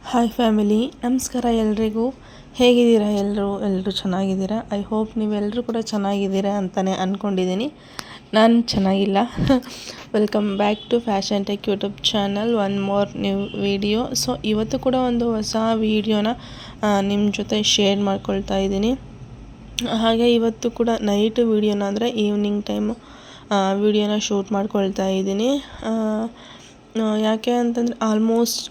Hi family, ನಮಸ್ಕಾರ ಎಲ್ರಿಗೂ. ಹೇಗಿದ್ದೀರಾ ಎಲ್ಲರೂ ಚೆನ್ನಾಗಿದ್ದೀರಾ? ಐ ಹೋಪ್ ನೀವೆಲ್ಲರೂ ಕೂಡ ಚೆನ್ನಾಗಿದ್ದೀರಾ ಅಂತಲೇ ಅಂದ್ಕೊಂಡಿದ್ದೀನಿ. ನಾನು ಚೆನ್ನಾಗಿಲ್ಲ. Welcome back to fashion tech YouTube channel, one more new video. So ಇವತ್ತು ಕೂಡ ಒಂದು ಹೊಸ ವಿಡಿಯೋನ ನಿಮ್ಮ ಜೊತೆ ಶೇರ್ ಮಾಡ್ಕೊಳ್ತಾ ಇದ್ದೀನಿ. ಹಾಗೆ ಇವತ್ತು ಕೂಡ ನೈಟ್ ವಿಡಿಯೋನ ಅಂದರೆ ಈವ್ನಿಂಗ್ ಟೈಮು ವಿಡಿಯೋನ ಶೂಟ್ ಮಾಡ್ಕೊಳ್ತಾ ಇದ್ದೀನಿ. ಯಾಕೆ ಅಂತಂದರೆ ಆಲ್ಮೋಸ್ಟ್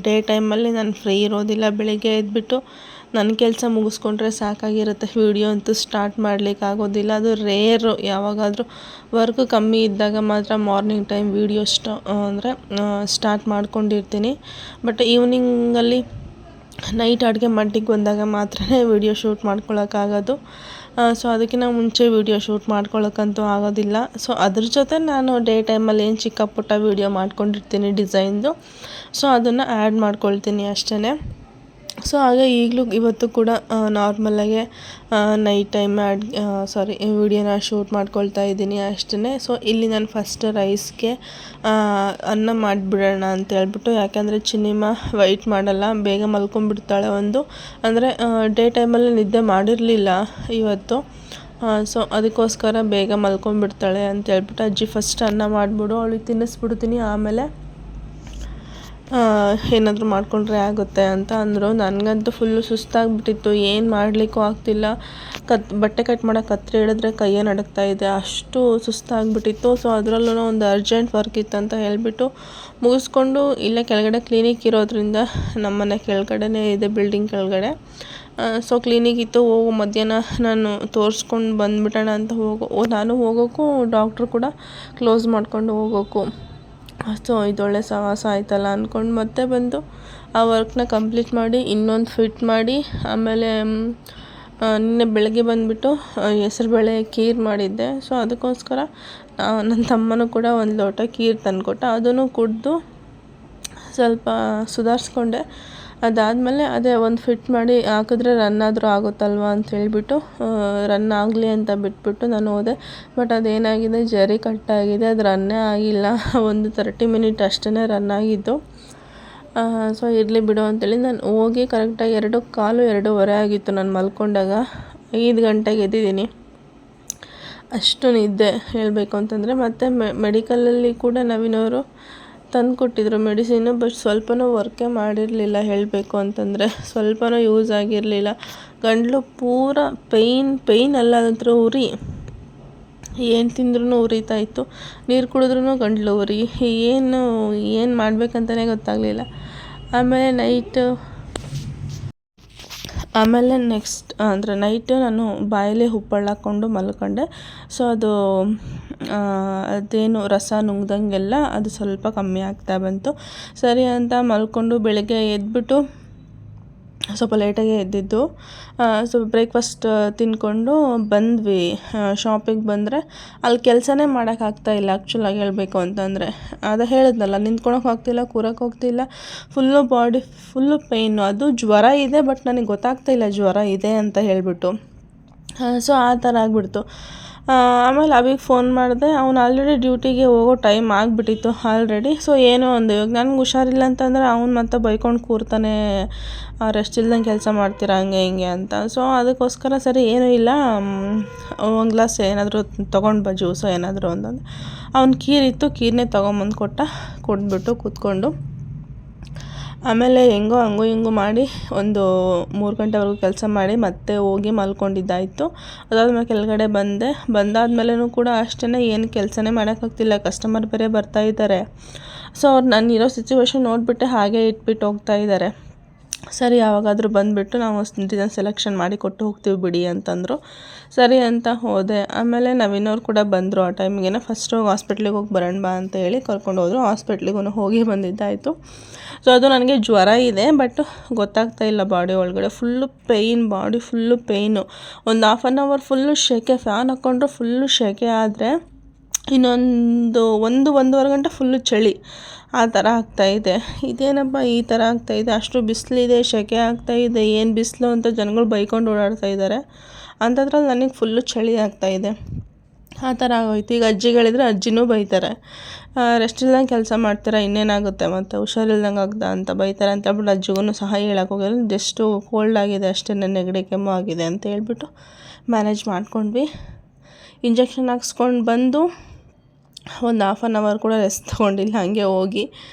ಡೇ ಟೈಮಲ್ಲಿ ನಾನು ಫ್ರೀ ಇರೋದಿಲ್ಲ. ಬೆಳಿಗ್ಗೆ ಎದ್ಬಿಟ್ಟು ನನ್ನ ಕೆಲಸ ಮುಗಿಸ್ಕೊಂಡ್ರೆ ಸಾಕಾಗಿರುತ್ತೆ. ವಿಡಿಯೋ ಅಂತೂ ಸ್ಟಾರ್ಟ್ ಮಾಡಲಿಕ್ಕಾಗೋದಿಲ್ಲ. ಅದು ರೇರು, ಯಾವಾಗಾದರೂ ವರ್ಕ್ ಕಮ್ಮಿ ಇದ್ದಾಗ ಮಾತ್ರ ಮಾರ್ನಿಂಗ್ ಟೈಮ್ ವಿಡಿಯೋ ಸ್ಟಾರ್ಟ್ ಮಾಡ್ಕೊಂಡಿರ್ತೀನಿ. ಬಟ್ ಈವ್ನಿಂಗಲ್ಲಿ ನೈಟ್ ಅಡುಗೆ ಮಟ್ಟಿಗೆ ಬಂದಾಗ ಮಾತ್ರ ವಿಡಿಯೋ ಶೂಟ್ ಮಾಡ್ಕೊಳಕ್ಕಾಗೋದು. ಸೊ ಅದಕ್ಕಿಂತ ಮುಂಚೆ ವಿಡಿಯೋ ಶೂಟ್ ಮಾಡ್ಕೊಳಕ್ಕಂತೂ ಆಗೋದಿಲ್ಲ. ಸೊ ಅದ್ರ ಜೊತೆ ನಾನು ಡೇ ಟೈಮಲ್ಲಿ ಏನು ಚಿಕ್ಕ ಪುಟ್ಟ ವಿಡಿಯೋ ಮಾಡ್ಕೊಂಡಿರ್ತೀನಿ ಡಿಸೈನ್ದು, ಸೊ ಅದನ್ನು ಆ್ಯಡ್ ಮಾಡ್ಕೊಳ್ತೀನಿ ಅಷ್ಟೇ. ಸೊ ಹಾಗೆ ಇವತ್ತು ಕೂಡ ನಾರ್ಮಲಾಗೆ ನೈಟ್ ಟೈಮ್ ವಿಡಿಯೋನ ಶೂಟ್ ಮಾಡ್ಕೊಳ್ತಾ ಇದ್ದೀನಿ ಅಷ್ಟೇ. ಸೊ ಇಲ್ಲಿ ನಾನು ಫಸ್ಟ್ ರೈಸ್ಗೆ ಅನ್ನ ಮಾಡಿಬಿಡೋಣ ಅಂತ ಹೇಳ್ಬಿಟ್ಟು, ಯಾಕೆಂದರೆ ಚಿನ್ನಿಮ್ಮ ವೈಟ್ ಮಾಡಲ್ಲ, ಬೇಗ ಮಲ್ಕೊಂಡ್ಬಿಡ್ತಾಳೆ. ಅಂದರೆ ಡೇ ಟೈಮಲ್ಲಿ ನಿದ್ದೆ ಮಾಡಿರಲಿಲ್ಲ ಇವತ್ತು. ಸೊ ಅದಕ್ಕೋಸ್ಕರ ಬೇಗ ಮಲ್ಕೊಂಡ್ಬಿಡ್ತಾಳೆ ಅಂತ ಹೇಳ್ಬಿಟ್ಟು, ಅಜ್ಜಿ ಫಸ್ಟ್ ಅನ್ನ ಮಾಡಿಬಿಡು, ಅವಳಿಗೆ ತಿನ್ನಿಸ್ಬಿಡ್ತೀನಿ, ಆಮೇಲೆ ಏನಾದರೂ ಮಾಡಿಕೊಂಡ್ರೆ ಆಗುತ್ತೆ ಅಂತ ಅಂದರು. ನನಗಂತೂ ಫುಲ್ಲು ಸುಸ್ತಾಗಿಬಿಟ್ಟಿತ್ತು, ಏನು ಮಾಡಲಿಕ್ಕೂ ಆಗ್ತಿಲ್ಲ. ಬಟ್ಟೆ ಕಟ್ ಮಾಡೋಕೆ ಕತ್ರಿ ಹಿಡಿದ್ರೆ ಕೈಯೇ ನಡುಗ್ತಾ ಇದೆ, ಅಷ್ಟು ಸುಸ್ತಾಗಿಬಿಟ್ಟಿತ್ತು. ಸೊ ಅದರಲ್ಲೂ ಒಂದು ಅರ್ಜೆಂಟ್ ವರ್ಕ್ ಇತ್ತಂತ ಹೇಳಿಬಿಟ್ಟು ಮುಗಿಸ್ಕೊಂಡು ಇಲ್ಲೇ ಕೆಳಗಡೆ ಕ್ಲಿನಿಕ್ ಇರೋದ್ರಿಂದ, ನಮ್ಮನೆ ಕೆಳಗಡೆನೇ ಇದೆ, ಬಿಲ್ಡಿಂಗ್ ಕೆಳಗಡೆ. ಸೊ ಕ್ಲಿನಿಕ್ ಇತ್ತು, ಮಧ್ಯಾಹ್ನ ನಾನು ತೋರಿಸ್ಕೊಂಡು ಬಂದುಬಿಡೋಣ ಅಂತ ನಾನು ಹೋಗೋಕ್ಕೂ ಡಾಕ್ಟ್ರು ಕೂಡ ಕ್ಲೋಸ್ ಮಾಡ್ಕೊಂಡು ಹೋಗೋಕ್ಕೂ. ಸೊ ಇದೊಳ್ಳೆ ಸಾಹಸ ಆಯ್ತಲ್ಲ ಅಂದ್ಕೊಂಡು ಮತ್ತೆ ಬಂದು ಆ ವರ್ಕ್ನ ಕಂಪ್ಲೀಟ್ ಮಾಡಿ ಇನ್ನೊಂದು ಫಿಟ್ ಮಾಡಿ, ಆಮೇಲೆ ನಿನ್ನೆ ಬೆಳಗ್ಗೆ ಬಂದುಬಿಟ್ಟು ಹೆಸರುಬೇಳೆ ಖೀರ್ ಮಾಡಿದ್ದೆ. ಸೊ ಅದಕ್ಕೋಸ್ಕರ ನನ್ನ ತಮ್ಮನೂ ಕೂಡ ಒಂದು ಲೋಟ ಖೀರ್ ತಂದುಕೊಟ್ಟ, ಅದನ್ನು ಕುಡಿದು ಸ್ವಲ್ಪ ಸುಧಾರಿಸ್ಕೊಂಡೆ. ಅದಾದಮೇಲೆ ಅದೇ ಒಂದು ಫಿಟ್ ಮಾಡಿ ಹಾಕಿದ್ರೆ ರನ್ ಆದರೂ ಆಗುತ್ತಲ್ವ ಅಂತ ಹೇಳಿಬಿಟ್ಟು ರನ್ ಆಗಲಿ ಅಂತ ಬಿಟ್ಬಿಟ್ಟು ನಾನು ಹೋದೆ. ಬಟ್ ಅದೇನಾಗಿದೆ, ಜರಿ ಕಟ್ಟಾಗಿದೆ, ಅದು ರನ್ನೇ ಆಗಿಲ್ಲ. ಒಂದು 30 ಮಿನಿಟ್ ಅಷ್ಟೇ ರನ್ ಆಗಿದ್ದು. ಸೊ ಇರಲಿ ಬಿಡು ಅಂತೇಳಿ ನಾನು ಹೋಗಿ ಕರೆಕ್ಟಾಗಿ 2:15, 2:15 ಆಗಿತ್ತು ನಾನು ಮಲ್ಕೊಂಡಾಗ. 5 ಗಂಟೆಗೆ ಎದ್ದಿದ್ದೀನಿ. ಅಷ್ಟು ನಿದ್ದೆ ಹೇಳಬೇಕು ಅಂತಂದರೆ. ಮತ್ತು ಮೆಡಿಕಲಲ್ಲಿ ಕೂಡ ನವೀನವರು ತಂದು ಕೊಟ್ಟಿದ್ರು ಮೆಡಿಸಿನು, ಬಟ್ ಸ್ವಲ್ಪನೂ ವರ್ಕೇ ಮಾಡಿರಲಿಲ್ಲ. ಹೇಳಬೇಕು ಅಂತಂದರೆ ಸ್ವಲ್ಪನೂ ಯೂಸ್ ಆಗಿರಲಿಲ್ಲ. ಗಂಟಲು ಪೂರ ಪೇಯ್ನ್ ಅಲ್ಲ, ಅದಂತರ ಉರಿ, ಏನು ತಿಂದ್ರೂ ಉರಿತಾಯಿತ್ತು, ನೀರು ಕುಡಿದ್ರೂ ಗಂಟಲು ಉರಿ, ಏನು ಮಾಡಬೇಕಂತಲೇ ಗೊತ್ತಾಗಲಿಲ್ಲ. ಆಮೇಲೆ ನೆಕ್ಸ್ಟ್ ಅಂದರೆ ನೈಟು ನಾನು ಬಾಯಲ್ಲಿ ಉಪ್ಪಳ್ಳ ಹಾಕ್ಕೊಂಡು ಮಲ್ಕೊಂಡೆ. ಸೊ ಅದೇನು ರಸ ನುಂಗ್ದಂಗೆಲ್ಲ ಅದು ಸ್ವಲ್ಪ ಕಮ್ಮಿ ಆಗ್ತಾ ಬಂತು. ಸರಿ ಅಂತ ಮಲ್ಕೊಂಡು ಬೆಳಗ್ಗೆ ಎದ್ಬಿಟ್ಟು ಸ್ವಲ್ಪ ಲೇಟಾಗೆ ಎದ್ದಿದ್ದು. ಸೊ ಬ್ರೇಕ್ಫಾಸ್ಟ್ ತಿಂದ್ಕೊಂಡು ಬಂದ್ವಿ. ಶಾಪಿಗೆ ಬಂದರೆ ಅಲ್ಲಿ ಕೆಲಸನೇ ಮಾಡೋಕ್ಕಾಗ್ತಾಯಿಲ್ಲ ಆ್ಯಕ್ಚುಲಾಗಿ ಹೇಳಬೇಕು ಅಂತಂದರೆ. ಅದು ಹೇಳಿದ್ನಲ್ಲ, ನಿಂತ್ಕೊಳಕ್ಕೆ ಹೋಗ್ತಿಲ್ಲ, ಕೂರಕ್ಕೆ ಹೋಗ್ತಿಲ್ಲ, ಬಾಡಿ ಫುಲ್ಲು ಪೇಯ್ನು. ಅದು ಜ್ವರ ಇದೆ, ಬಟ್ ನನಗೆ ಗೊತ್ತಾಗ್ತಾಯಿಲ್ಲ ಜ್ವರ ಇದೆ ಅಂತ ಹೇಳಿಬಿಟ್ಟು. ಸೊ ಆ ಥರ ಆಗಿಬಿಡ್ತು. ಆಮೇಲೆ ಅವಿಗೆ ಫೋನ್ ಮಾಡಿದೆ, ಅವ್ನು ಆಲ್ರೆಡಿ ಡ್ಯೂಟಿಗೆ ಹೋಗೋ ಟೈಮ್ ಆಗಿಬಿಟ್ಟಿತ್ತು ಆಲ್ರೆಡಿ. ಸೊ ಏನೋ ಒಂದು, ಇವಾಗ ನನಗೆ ಹುಷಾರಿಲ್ಲ ಅಂತಂದರೆ ಅವ್ನು ಮತ್ತೆ ಬೈಕೊಂಡು ಕೂರ್ತಾನೆ, ರೆಸ್ಟ್ ಇಲ್ದಂಗೆ ಕೆಲಸ ಮಾಡ್ತೀರಾ ಹಂಗೆ ಹಿಂಗೆ ಅಂತ. ಸೊ ಅದಕ್ಕೋಸ್ಕರ ಸರಿ ಏನೂ ಇಲ್ಲ, ಒಂದು ಗ್ಲಾಸ್ ಏನಾದರೂ ತೊಗೊಂಡು ಬಾ, ಜ್ಯೂಸು ಏನಾದರೂ ಅಂತಂದು. ಅವ್ನು ಖೀರಿತ್ತು, ಖೀರನ್ನೇ ತೊಗೊಂಬಂದು ಕೊಟ್ಬಿಟ್ಟು ಕೂತ್ಕೊಂಡು, ಆಮೇಲೆ ಹೆಂಗೋ ಹಂಗೋ ಹಿಂಗೋ ಮಾಡಿ ಒಂದು 3 ಗಂಟೆವರೆಗೂ ಕೆಲಸ ಮಾಡಿ ಮತ್ತೆ ಹೋಗಿ ಮಲ್ಕೊಂಡಿದ್ದಾಯಿತು. ಅದಾದಮೇಲೆ ಕೆಳಗಡೆ ಬಂದಾದ್ಮೇಲೂ ಕೂಡ ಅಷ್ಟೇ, ಏನು ಕೆಲಸನೇ ಮಾಡೋಕ್ಕಾಗ್ತಿಲ್ಲ. ಕಸ್ಟಮರ್ ಬೇರೆ ಬರ್ತಾಯಿದ್ದಾರೆ. ಸೊ ಅವ್ರು ನಾನಿರೋ ಸಿಚುವೇಶನ್ ನೋಡಿಬಿಟ್ಟೆ ಹಾಗೆ ಇಟ್ಬಿಟ್ಟು ಹೋಗ್ತಾ ಇದ್ದಾರೆ. ಸರಿ, ಯಾವಾಗಾದರೂ ಬಂದುಬಿಟ್ಟು ನಾವು ಡಿಸೈನ್ ಸೆಲೆಕ್ಷನ್ ಮಾಡಿ ಕೊಟ್ಟು ಹೋಗ್ತೀವಿ ಬಿಡಿ ಅಂತಂದರು. ಸರಿ ಅಂತ ಹೋದೆ. ಆಮೇಲೆ ನವೀನವ್ರು ಕೂಡ ಬಂದರು ಆ ಟೈಮಿಗೆ. ಫಸ್ಟ್ ಹೋಗಿ ಹಾಸ್ಪಿಟ್ಲಿಗೆ ಹೋಗಿ ಬರೋಣ ಬಾ ಅಂತ ಹೇಳಿ ಕರ್ಕೊಂಡು ಹೋದರು. ಹಾಸ್ಪಿಟ್ಲಿಗೂ ಹೋಗಿ ಬಂದಿದ್ದಾಯಿತು. ಸೊ ಅದು ನನಗೆ ಜ್ವರ ಇದೆ, ಬಟ್ ಗೊತ್ತಾಗ್ತಾ ಇಲ್ಲ, ಬಾಡಿ ಒಳಗಡೆ full pain, body full pain. ಒಂದು 1/2 ಅವರ್ ಫುಲ್ಲು ಶೆಕೆ, ಫ್ಯಾನ್ ಹಾಕ್ಕೊಂಡ್ರೆ ಫುಲ್ಲು ಶೆಕೆ, ಆದರೆ ಇನ್ನೊಂದು 1-1.5 ಗಂಟೆ ಫುಲ್ಲು ಚಳಿ, ಆ ಥರ ಆಗ್ತಾಯಿದೆ. ಇದೇನಪ್ಪ ಈ ಥರ ಆಗ್ತಾಯಿದೆ, ಅಷ್ಟು ಬಿಸಿಲಿದೆ, ಶೆಕೆ ಆಗ್ತಾಯಿದೆ, ಏನು ಬಿಸಿಲು ಅಂತ ಜನಗಳು ಬೈಕೊಂಡು ಓಡಾಡ್ತಾ ಇದ್ದಾರೆ. ಅಂಥದ್ರಲ್ಲಿ ನನಗೆ ಫುಲ್ಲು ಚಳಿ ಆಗ್ತಾಯಿದೆ. ಆ ಥರ ಆಗೋಯ್ತು. ಈಗ ಅಜ್ಜಿಗಳಿದ್ರೆ ಅಜ್ಜಿನೂ ಬೈತಾರೆ, ರೆಸ್ಟ್ ಇಲ್ದಂಗೆ ಕೆಲಸ ಮಾಡ್ತೀರಾ ಇನ್ನೇನಾಗುತ್ತೆ ಮತ್ತು ಹುಷಾರಿಲ್ದಂಗೆ ಆಗ್ದ ಅಂತ ಬೈತಾರೆ ಅಂತ ಹೇಳ್ಬಿಟ್ಟು ಅಜ್ಜಿಗೂ ಸಹ ಹೇಳೋಕೆ ಹೋಗಿಲ್ಲ. ಜಸ್ಟು ಕೋಲ್ಡ್ ಆಗಿದೆ ಅಷ್ಟೇ, ನೆಗಡಿ ಕೆಮ್ಮು ಆಗಿದೆ ಅಂತ ಹೇಳ್ಬಿಟ್ಟು ಮ್ಯಾನೇಜ್ ಮಾಡ್ಕೊಂಡ್ವಿ. ಇಂಜೆಕ್ಷನ್ ಹಾಕ್ಸ್ಕೊಂಡು ಬಂದು ಒಂದು 1/2 ಅವರ್ ಕೂಡ ರೆಸ್ಟ್ ತೊಗೊಂಡಿಲ್ಲ. ಹಾಗೆ ಹೋಗಿ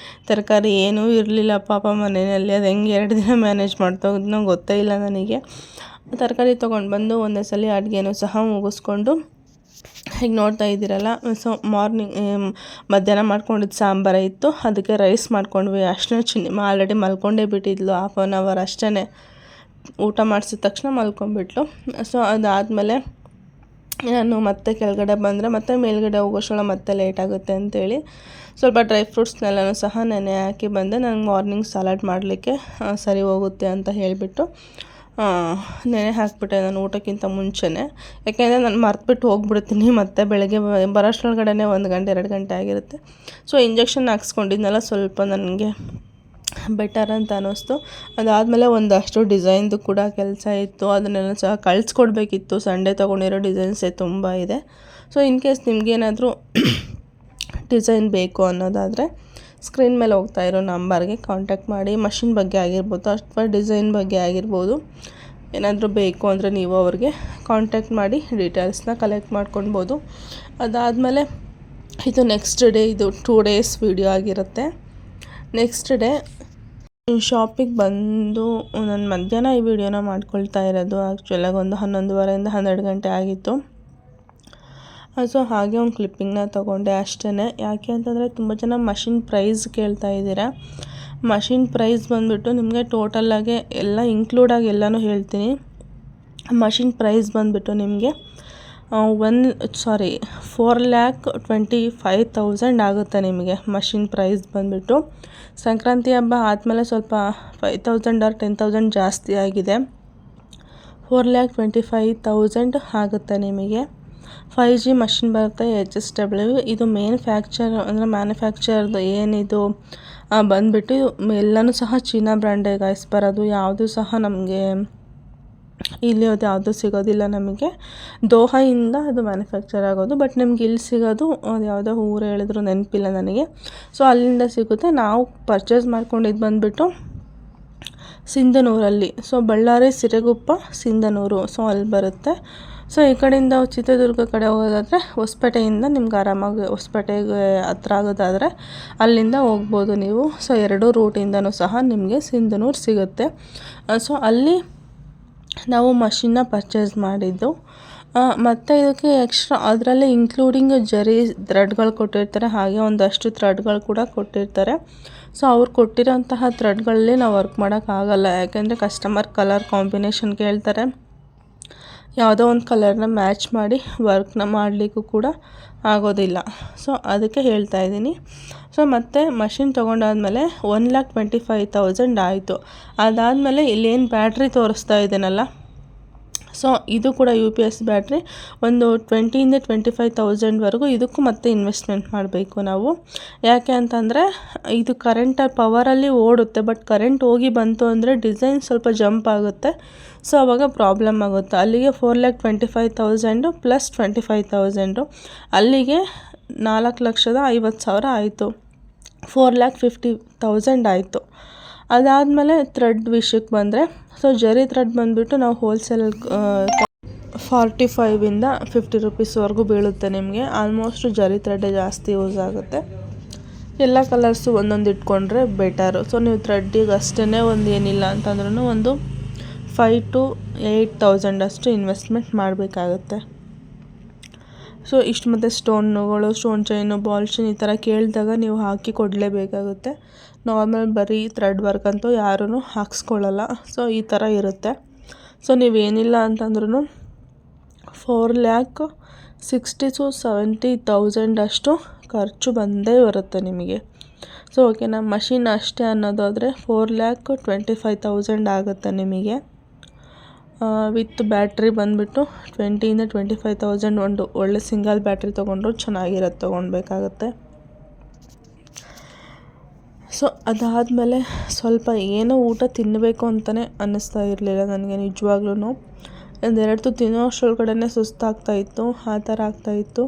ತರಕಾರಿ ಏನೂ ಇರಲಿಲ್ಲ ಪಾಪ ಮನೆಯಲ್ಲಿ, ಅದು ಹೆಂಗೆ 2 ದಿನ ಮ್ಯಾನೇಜ್ ಮಾಡ್ತೋಗಿದ್ನೋ ಗೊತ್ತೇ ಇಲ್ಲ ನನಗೆ. ತರಕಾರಿ ತೊಗೊಂಡು ಬಂದು ಒಂದೇ ಸಲ ಅಡುಗೆನೂ ಸಹ ಮುಗಿಸ್ಕೊಂಡು ಈಗ ನೋಡ್ತಾ ಇದ್ದೀರಲ್ಲ. ಸೊ ಮಧ್ಯಾಹ್ನ ಮಾಡ್ಕೊಂಡಿದ್ದು ಸಾಂಬಾರು ಇತ್ತು, ಅದಕ್ಕೆ ರೈಸ್ ಮಾಡ್ಕೊಂಡ್ವಿ. ಅಷ್ಟೇ ಆಲ್ರೆಡಿ ಮಲ್ಕೊಂಡೇ ಬಿಟ್ಟಿದ್ಲು, 1/2 ಅವರ್ ಅಷ್ಟೇ. ಊಟ ಮಾಡಿಸಿದ ತಕ್ಷಣ ಮಲ್ಕೊಂಡ್ಬಿಟ್ಲು. ಸೊ ಅದಾದಮೇಲೆ ನಾನು ಮತ್ತೆ ಕೆಳಗಡೆ ಬಂದರೆ ಮತ್ತೆ ಮೇಲ್ಗಡೆ ಹೋಗೋಷ್ಟೊಳ ಮತ್ತೆ ಲೇಟ್ ಆಗುತ್ತೆ ಅಂತೇಳಿ ಸ್ವಲ್ಪ ಡ್ರೈ ಫ್ರೂಟ್ಸ್ನೆಲ್ಲನೂ ಸಹ ನೆನೆ ಹಾಕಿ ಬಂದೆ. ನನಗೆ ಮಾರ್ನಿಂಗ್ ಸಲಾಡ್ ಮಾಡಲಿಕ್ಕೆ ಸರಿ ಹೋಗುತ್ತೆ ಅಂತ ಹೇಳಿಬಿಟ್ಟು ನೆನೆ ಹಾಕಿಬಿಟ್ಟೆ ನಾನು ಊಟಕ್ಕಿಂತ ಮುಂಚೆನೇ. ಯಾಕೆಂದರೆ ನಾನು ಮರ್ತುಬಿಟ್ಟು ಹೋಗ್ಬಿಡ್ತೀನಿ, ಮತ್ತು ಬೆಳಗ್ಗೆ ಬರೋಷ್ಟರೊಳಗಡೆ 1 ಗಂಟೆ 2 ಗಂಟೆ ಆಗಿರುತ್ತೆ. ಸೊ ಇಂಜೆಕ್ಷನ್ ಹಾಕ್ಸ್ಕೊಂಡಿದ್ನಲ್ಲ ಸ್ವಲ್ಪ ನನಗೆ ಬೆಟರ್ ಅಂತ ಅನ್ನಿಸ್ತು. ಅದಾದಮೇಲೆ ಒಂದಷ್ಟು ಡಿಸೈನ್ದು ಕೂಡ ಕೆಲಸ ಇತ್ತು, ಅದನ್ನೆಲ್ಲ ಸಹ ಕಳಿಸ್ಕೊಡ್ಬೇಕಿತ್ತು. ಸಂಡೇ ತೊಗೊಂಡಿರೋ ಡಿಸೈನ್ಸೇ ತುಂಬ ಇದೆ. ಸೊ ಇನ್ ಕೇಸ್ ನಿಮಗೇನಾದರೂ ಡಿಸೈನ್ ಬೇಕು ಅನ್ನೋದಾದರೆ ಸ್ಕ್ರೀನ್ ಮೇಲೆ ಹೋಗ್ತಾ ಇರೋ ನಂಬರ್ಗೆ ಕಾಂಟ್ಯಾಕ್ಟ್ ಮಾಡಿ. ಮಷಿನ್ ಬಗ್ಗೆ ಆಗಿರ್ಬೋದು ಅಥವಾ ಡಿಸೈನ್ ಬಗ್ಗೆ ಆಗಿರ್ಬೋದು, ಏನಾದರೂ ಬೇಕು ಅಂದರೆ ನೀವು ಅವ್ರಿಗೆ ಕಾಂಟ್ಯಾಕ್ಟ್ ಮಾಡಿ ಡೀಟೇಲ್ಸ್ನ ಕಲೆಕ್ಟ್ ಮಾಡ್ಕೊಳ್ಬೋದು. ಅದಾದಮೇಲೆ ಇದು ನೆಕ್ಸ್ಟ್ ಡೇ, ಇದು 2 ಡೇಸ್ ವಿಡಿಯೋ ಆಗಿರುತ್ತೆ. ನೆಕ್ಸ್ಟ್ ಡೇ ಶಾಪಿಗೆ ಬಂದು ನಾನು ಮಧ್ಯಾಹ್ನ ಈ ವಿಡಿಯೋನ ಮಾಡ್ಕೊಳ್ತಾ ಇರೋದು. ಆ್ಯಕ್ಚುಲಾಗಿ ಒಂದು 11:30 12 ಗಂಟೆ ಆಗಿತ್ತು. ಸೊ ಹಾಗೆ ಒಂದು ಕ್ಲಿಪ್ಪಿಂಗ್ನ ತೊಗೊಂಡೆ ಅಷ್ಟೇ. ಯಾಕೆ ಅಂತಂದರೆ ತುಂಬ ಜನ ಮಷಿನ್ ಪ್ರೈಸ್ ಕೇಳ್ತಾ ಇದ್ದೀರಾ. ಮಷಿನ್ ಪ್ರೈಸ್ ಬಂದುಬಿಟ್ಟು ನಿಮಗೆ ಟೋಟಲಾಗಿ ಎಲ್ಲ ಇನ್ಕ್ಲೂಡಾಗಿ ಎಲ್ಲನೂ ಹೇಳ್ತೀನಿ. ಮಷಿನ್ ಪ್ರೈಸ್ ಬಂದುಬಿಟ್ಟು ನಿಮಗೆ 4,25,000 ಆಗುತ್ತೆ ನಿಮಗೆ ಮಷಿನ್ ಪ್ರೈಸ್ ಬಂದುಬಿಟ್ಟು. ಸಂಕ್ರಾಂತಿ ಹಬ್ಬ ಆದಮೇಲೆ ಸ್ವಲ್ಪ 5,000 or 10,000 ಜಾಸ್ತಿ ಆಗಿದೆ. 4,25,000 ಆಗುತ್ತೆ ನಿಮಗೆ. 5G ಮಷಿನ್ ಬರುತ್ತೆ HSW. ಇದು ಮ್ಯಾನುಫ್ಯಾಕ್ಚರ್ದು ಏನಿದು ಬಂದುಬಿಟ್ಟು ಎಲ್ಲನೂ ಸಹ ಚೀನಾ ಬ್ರ್ಯಾಂಡೇ ಗೈಸ್ ಬರೋದು. ಯಾವುದು ಸಹ ನಮಗೆ ಇಲ್ಲಿ ಅದು ಯಾವುದೂ ಸಿಗೋದಿಲ್ಲ ನಮಗೆ. ದೋಹಾಯಿಂದ ಅದು ಮ್ಯಾನುಫ್ಯಾಕ್ಚರ್ ಆಗೋದು, ಬಟ್ ನಿಮ್ಗೆ ಇಲ್ಲಿ ಸಿಗೋದು ಅದು ಯಾವುದೋ ಊರು ಹೇಳಿದ್ರು ನೆನಪಿಲ್ಲ ನನಗೆ. ಸೊ ಅಲ್ಲಿಂದ ಸಿಗುತ್ತೆ. ನಾವು ಪರ್ಚೇಸ್ ಮಾಡ್ಕೊಂಡಿದ್ದು ಬಂದುಬಿಟ್ಟು ಸಿಂಧನೂರಲ್ಲಿ. ಸೊ ಬಳ್ಳಾರಿ ಸಿರಗುಪ್ಪ ಸಿಂಧನೂರು, ಸೊ ಅಲ್ಲಿ ಬರುತ್ತೆ. ಸೊ ಈ ಕಡೆಯಿಂದ ಚಿತ್ರದುರ್ಗ ಕಡೆ ಹೋಗೋದಾದರೆ ಹೊಸಪೇಟೆಯಿಂದ ನಿಮ್ಗೆ ಆರಾಮಾಗಿ ಹೊಸಪೇಟೆಗೆ ಹತ್ರ ಆಗೋದಾದರೆ ಅಲ್ಲಿಂದ ಹೋಗ್ಬೋದು ನೀವು. ಸೊ 2 ರೂಟಿಂದನೂ ಸಹ ನಿಮಗೆ ಸಿಂಧನೂರು ಸಿಗುತ್ತೆ. ಸೊ ಅಲ್ಲಿ ನಾವು ಮಷಿನ್ನ ಪರ್ಚೇಸ್ ಮಾಡಿದ್ದು. ಮತ್ತು ಇದಕ್ಕೆ ಎಕ್ಸ್ಟ್ರಾ ಅದರಲ್ಲೇ ಇನ್ಕ್ಲೂಡಿಂಗ್ ಜರಿ ಥ್ರೆಡ್ಗಳು ಕೊಟ್ಟಿರ್ತಾರೆ, ಹಾಗೆ ಒಂದಷ್ಟು ಥ್ರೆಡ್ಗಳು ಕೂಡ ಕೊಟ್ಟಿರ್ತಾರೆ. ಸೊ ಅವ್ರು ಕೊಟ್ಟಿರೋಂತಹ ಥ್ರೆಡ್ಗಳಲ್ಲಿ ನಾವು ವರ್ಕ್ ಮಾಡೋಕ್ಕಾಗಲ್ಲ, ಯಾಕೆಂದರೆ ಕಸ್ಟಮರ್ ಕಲರ್ ಕಾಂಬಿನೇಷನ್ ಕೇಳ್ತಾರೆ. ಯಾವುದೋ ಒಂದು ಕಲರ್ನ ಮ್ಯಾಚ್ ಮಾಡಿ ವರ್ಕ್ನ ಮಾಡಲಿಕ್ಕೂ ಕೂಡ ಆಗೋದಿಲ್ಲ. ಸೊ ಅದಕ್ಕೆ ಹೇಳ್ತಾ ಇದ್ದೀನಿ. ಸೊ ಮತ್ತು ಮಷಿನ್ ತೊಗೊಂಡಾದ್ಮೇಲೆ 1,25,000 ಆಯಿತು. ಅದಾದಮೇಲೆ ಇಲ್ಲೇನು ಬ್ಯಾಟ್ರಿ ತೋರಿಸ್ತಾ ಇದ್ದೀನಲ್ಲ, ಸೊ ಇದು ಕೂಡ UPS ಬ್ಯಾಟ್ರಿ. ಒಂದು 20,000-25,000ವರೆಗೂ ಇದಕ್ಕೂ ಮತ್ತೆ ಇನ್ವೆಸ್ಟ್ಮೆಂಟ್ ಮಾಡಬೇಕು ನಾವು. ಯಾಕೆ ಅಂತಂದರೆ ಇದು ಪವರಲ್ಲಿ ಓಡುತ್ತೆ, ಬಟ್ ಕರೆಂಟ್ ಹೋಗಿ ಬಂತು ಅಂದರೆ ಡಿಸೈನ್ ಸ್ವಲ್ಪ ಜಂಪ್ ಆಗುತ್ತೆ. ಸೊ ಆವಾಗ ಪ್ರಾಬ್ಲಮ್ ಆಗುತ್ತೆ. ಅಲ್ಲಿಗೆ 4,25,000 ಪ್ಲಸ್ 25,000 ಅಲ್ಲಿಗೆ 4,50,000 ಆಯಿತು. 4,50,000 ಆಯಿತು. ಅದಾದಮೇಲೆ ಥ್ರೆಡ್ ವಿಷಯಕ್ಕೆ ಬಂದರೆ, ಸೊ ಜರಿ ಥ್ರೆಡ್ ಬಂದುಬಿಟ್ಟು ನಾವು ಹೋಲ್ಸೇಲ್ 45ಇಂದ 50 ರೂಪೀಸ್ವರೆಗೂ ಬೀಳುತ್ತೆ ನಿಮಗೆ. ಆಲ್ಮೋಸ್ಟ್ ಜರಿ ಥ್ರೆಡ್ಡೇ ಜಾಸ್ತಿ ಯೂಸ್ ಆಗುತ್ತೆ. ಎಲ್ಲ ಕಲರ್ಸು ಒಂದೊಂದು ಇಟ್ಕೊಂಡ್ರೆ ಬೆಟರು. ಸೊ ನೀವು ಥ್ರೆಡ್ಡಿಗೆ ಅಷ್ಟೇ ಏನಿಲ್ಲ ಅಂತಂದ್ರೂ ಒಂದು 5,000 to 8,000 ಅಷ್ಟು ಇನ್ವೆಸ್ಟ್ಮೆಂಟ್ ಮಾಡಬೇಕಾಗುತ್ತೆ. ಸೊ ಇಷ್ಟು ಮತ್ತು ಸ್ಟೋನ್ ಚೈನು, ಬಾಲ್ ಚೈನ್ ಈ ಥರ ಕೇಳಿದಾಗ ನೀವು ಹಾಕಿ ಕೊಡಲೇಬೇಕಾಗುತ್ತೆ. ನಾರ್ಮಲ್ ಬರೀ ಥ್ರೆಡ್ ವರ್ಕ್ ಅಂತೂ ಯಾರೂ ಹಾಕ್ಸ್ಕೊಳ್ಳಲ್ಲ. ಸೊ ಈ ಥರ ಇರುತ್ತೆ. ಸೊ ನೀವೇನಿಲ್ಲ ಅಂತಂದ್ರೂ 4,60,000 to 70,000 ಅಷ್ಟು ಖರ್ಚು ಬಂದೇ ಬರುತ್ತೆ ನಿಮಗೆ. ಸೊ ಓಕೆನಾ. ಮಷಿನ್ ಅಷ್ಟೇ ಅನ್ನೋದಾದರೆ 4,25,000 ಆಗುತ್ತೆ ನಿಮಗೆ. ವಿತ್ ಬ್ಯಾಟ್ರಿ ಬಂದುಬಿಟ್ಟು 20,000-25,000. ಒಂದು ಒಳ್ಳೆ ಸಿಂಗಲ್ ಬ್ಯಾಟ್ರಿ ತೊಗೊಂಡ್ರು ಚೆನ್ನಾಗಿರೋದು ತೊಗೊಳ್ಬೇಕಾಗತ್ತೆ. ಸೊ ಅದಾದಮೇಲೆ ಸ್ವಲ್ಪ ಏನೋ ಊಟ ತಿನ್ನಬೇಕು ಅಂತಲೇ ಅನ್ನಿಸ್ತಾ ಇರಲಿಲ್ಲ ನನಗೆ ನಿಜವಾಗ್ಲೂ. ಒಂದೆರಡು ತಿನ್ನೋ ಅಷ್ಟರೊಳಗಡೆ ಸುಸ್ತಾಗ್ತಾಯಿತ್ತು, ಆ ಥರ ಆಗ್ತಾಯಿತ್ತು.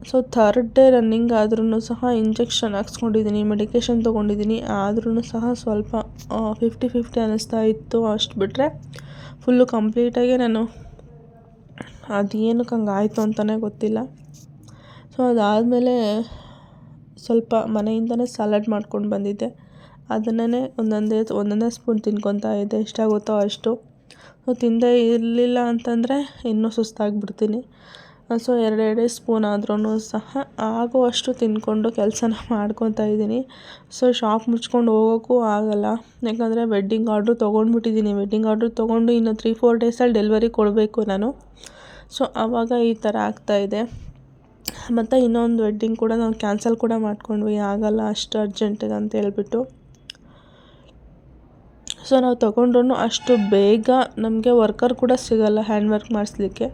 ಸೊ 3rd ಡೇ ರನ್ನಿಂಗ್ ಆದ್ರೂ ಸಹ ಇಂಜೆಕ್ಷನ್ ಹಾಕ್ಸ್ಕೊಂಡಿದ್ದೀನಿ, ಮೆಡಿಕೇಷನ್ ತೊಗೊಂಡಿದ್ದೀನಿ. ಆದ್ರೂ ಸಹ ಸ್ವಲ್ಪ 50-50 ಅನ್ನಿಸ್ತಾ ಇತ್ತು. ಅಷ್ಟು ಬಿಟ್ಟರೆ ಫುಲ್ಲು ಕಂಪ್ಲೀಟಾಗಿ ನಾನು ಅದೇನಕ್ಕೆ ಹಂಗಾಯಿತು ಅಂತಲೇ ಗೊತ್ತಿಲ್ಲ. ಸೊ ಅದಾದಮೇಲೆ ಸ್ವಲ್ಪ ಮನೆಯಿಂದನೇ ಸಲಾಡ್ ಮಾಡ್ಕೊಂಡು ಬಂದಿದ್ದೆ. ಅದನ್ನೇ ಒಂದೊಂದೇ ಸ್ಪೂನ್ ತಿನ್ಕೊತಾ ಇದ್ದೆ, ಎಷ್ಟಾಗುತ್ತೋ ಅಷ್ಟು. ಸೊ ತಿಂದೇ ಇರಲಿಲ್ಲ ಅಂತಂದರೆ ಇನ್ನೂ ಸುಸ್ತಾಗಿಬಿಡ್ತೀನಿ. ಸೊ 2 ಸ್ಪೂನ್ ಆದ್ರೂ ಸಹ ಆಗುವಷ್ಟು ತಿಂದ್ಕೊಂಡು ಕೆಲಸನ ಮಾಡ್ಕೊತಾ ಇದ್ದೀನಿ. ಸೊ ಶಾಪ್ ಮುಚ್ಕೊಂಡು ಹೋಗೋಕ್ಕೂ ಆಗೋಲ್ಲ, ಯಾಕಂದರೆ ವೆಡ್ಡಿಂಗ್ ಆರ್ಡ್ರು ತೊಗೊಂಡ್ಬಿಟ್ಟಿದ್ದೀನಿ. ವೆಡ್ಡಿಂಗ್ ಆರ್ಡ್ರು ತೊಗೊಂಡು ಇನ್ನು 3-4 ಡೇಸಲ್ಲಿ ಡೆಲಿವರಿ ಕೊಡಬೇಕು ನಾನು. ಸೊ ಆವಾಗ ಈ ಥರ ಆಗ್ತಾಯಿದೆ. ಮತ್ತು ಇನ್ನೊಂದು ವೆಡ್ಡಿಂಗ್ ಕೂಡ ನಾವು ಕ್ಯಾನ್ಸಲ್ ಕೂಡ ಮಾಡ್ಕೊಂಡ್ವಿ, ಆಗೋಲ್ಲ ಅಷ್ಟು ಅರ್ಜೆಂಟಿಗೆ ಅಂತ ಹೇಳ್ಬಿಟ್ಟು. ಸೊ ನಾವು ತೊಗೊಂಡ್ರೂ ಅಷ್ಟು ಬೇಗ ನಮಗೆ ವರ್ಕರ್ ಕೂಡ ಸಿಗೋಲ್ಲ ಹ್ಯಾಂಡ್ ವರ್ಕ್ ಮಾಡಿಸ್ಲಿಕ್ಕೆ.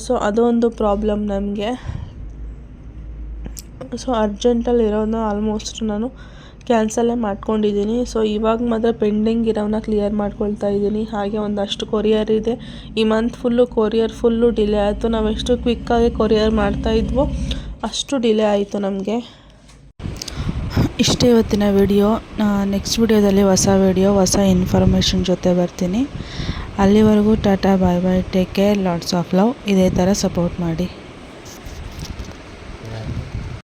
ಸೊ ಅದೊಂದು ಪ್ರಾಬ್ಲಮ್ ನಮಗೆ. ಸೊ ಅರ್ಜೆಂಟಲ್ಲಿ ಇರೋದನ್ನ ಆಲ್ಮೋಸ್ಟ್ ನಾನು ಕ್ಯಾನ್ಸಲ್ಲೇ ಮಾಡ್ಕೊಂಡಿದ್ದೀನಿ. ಸೊ ಇವಾಗ ಮಾತ್ರ ಪೆಂಡಿಂಗ್ ಇರೋವನ್ನ ಕ್ಲಿಯರ್ ಮಾಡ್ಕೊಳ್ತಾ ಇದ್ದೀನಿ. ಹಾಗೆ ಒಂದಷ್ಟು ಕೊರಿಯರ್ ಇದೆ. ಈ ಮಂತ್ ಫುಲ್ಲು ಡಿಲೇ ಆಯಿತು. ನಾವು ಎಷ್ಟು ಕ್ವಿಕ್ಕಾಗಿ ಕೊರಿಯರ್ ಮಾಡ್ತಾಯಿದ್ವೋ ಅಷ್ಟು ಡಿಲೇ ಆಯಿತು ನಮಗೆ. ಇಷ್ಟೇ ಇವತ್ತಿನ ವಿಡಿಯೋ. ನೆಕ್ಸ್ಟ್ ವಿಡಿಯೋದಲ್ಲಿ ಹೊಸ ಇನ್ಫಾರ್ಮೇಷನ್ ಜೊತೆ ಬರ್ತೀನಿ. ಅಲ್ಲಿವರೆಗೂ ಟಾಟಾ, bye bye, take care, lots of love. ಇದೇ ಥರ ಸಪೋರ್ಟ್ ಮಾಡಿ.